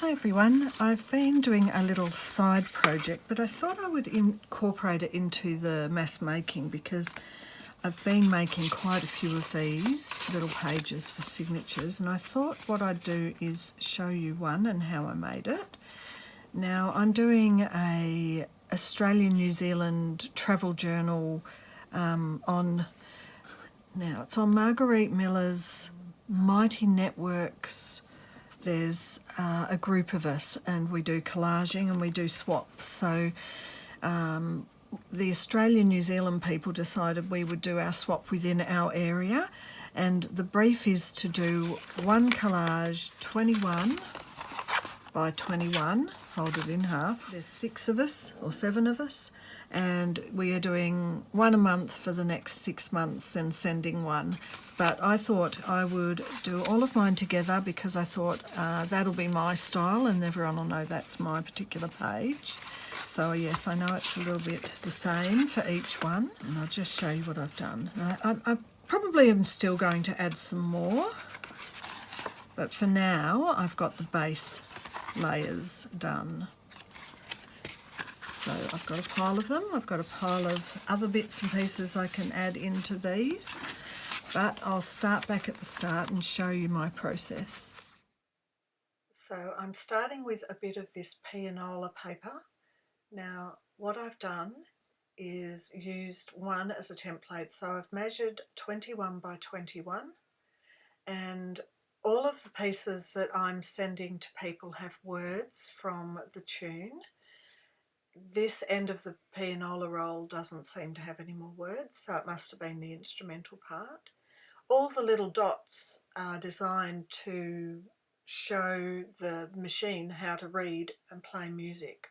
Hi everyone, I've been doing a little side project, but I thought I would incorporate it into the mass making because I've been making quite a few of these little pages for signatures, and I thought what I'd do is show you one and how I made it. Now I'm doing a Australian New Zealand travel journal it's on Marguerite Miller's Mighty Networks. There's a group of us and we do collaging and we do swaps. So the Australian New Zealand people decided we would do our swap within our area, and the brief is to do one collage 21 by 21 folded in half. There's 6 of us or 7 of us, and we are doing one a month for the next 6 months and sending one. But I thought I would do all of mine together because I thought that'll be my style and everyone will know that's my particular page. So yes, I know it's a little bit the same for each one, and I'll just show you what I've done. I probably am still going to add some more, but for now I've got the base layers done. So I've got a pile of them. I've got a pile of other bits and pieces I can add into these, but I'll start back at the start and show you my process. So I'm starting with a bit of this pianola paper. Now what I've done is used one as a template. So I've measured 21 by 21, and all of the pieces that I'm sending to people have words from the tune. This end of the pianola roll doesn't seem to have any more words, so it must have been the instrumental part. All the little dots are designed to show the machine how to read and play music,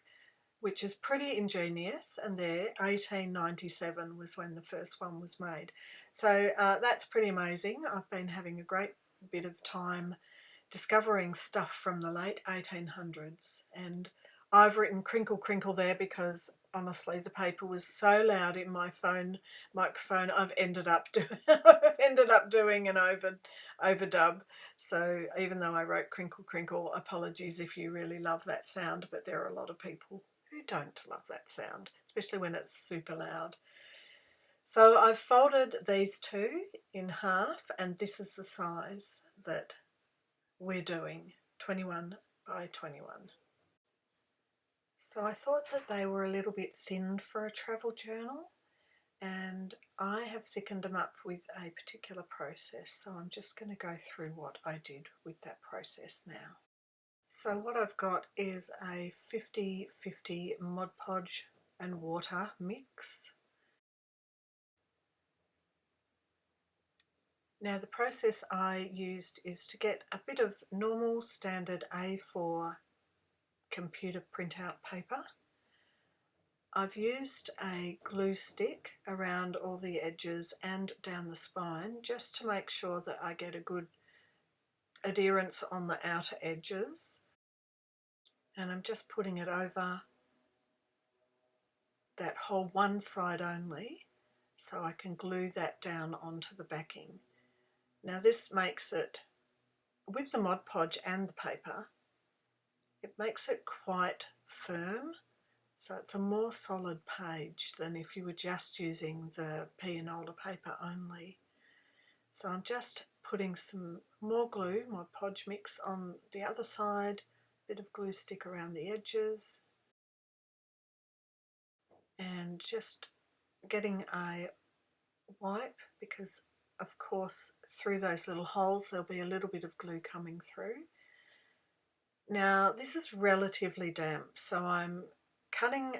which is pretty ingenious, and there, 1897 was when the first one was made. So that's pretty amazing. I've been having a great bit of time discovering stuff from the late 1800s, and I've written crinkle crinkle there because honestly the paper was so loud in my phone microphone I've ended up doing an overdub. So even though I wrote crinkle crinkle, apologies if you really love that sound, but there are a lot of people who don't love that sound, especially when it's super loud. So I've folded these two in half, and this is the size that we're doing, 21 by 21. So I thought that they were a little bit thin for a travel journal, and I have thickened them up with a particular process, so I'm just going to go through what I did with that process now. So what I've got is a 50-50 Mod Podge and water mix. Now the process I used is to get a bit of normal standard A4 computer printout paper. I've used a glue stick around all the edges and down the spine just to make sure that I get a good adherence on the outer edges, and I'm just putting it over that whole one side only so I can glue that down onto the backing. Now this makes it, with the Mod Podge and the paper, it makes it quite firm, so it's a more solid page than if you were just using the pianola paper only. So I'm just putting some more glue, Mod Podge mix on the other side, bit of glue stick around the edges, and just getting a wipe, because of course through those little holes there'll be a little bit of glue coming through. Now this is relatively damp, so I'm cutting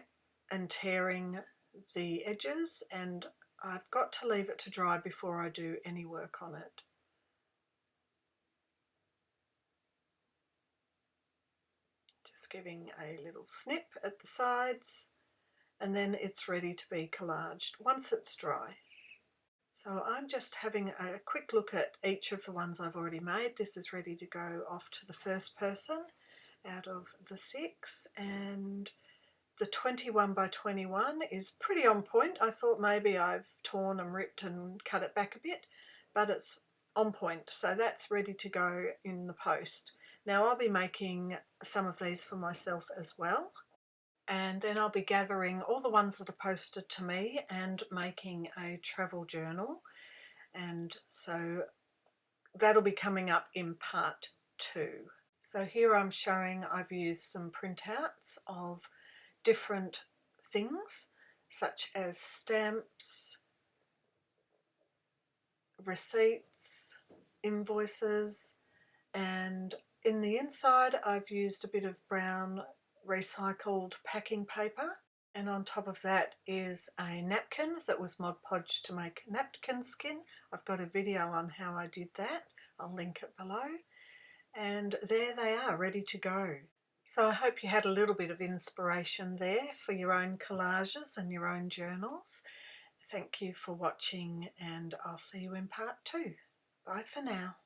and tearing the edges, and I've got to leave it to dry before I do any work on it. Just giving a little snip at the sides, and then it's ready to be collaged once it's dry. So I'm just having a quick look at each of the ones I've already made. This is ready to go off to the first person out of the 6, and the 21 by 21 is pretty on point. I thought maybe I've torn and ripped and cut it back a bit, but it's on point, so that's ready to go in the post. Now I'll be making some of these for myself as well, and then I'll be gathering all the ones that are posted to me and making a travel journal, and so that'll be coming up in part 2. So here I'm showing I've used some printouts of different things such as stamps, receipts, invoices, and in the inside I've used a bit of brown recycled packing paper, and on top of that is a napkin that was Mod Podge to make napkin skin. I've got a video on how I did that, I'll link it below, and there they are ready to go. So I hope you had a little bit of inspiration there for your own collages and your own journals. Thank you for watching, and I'll see you in part 2. Bye for now.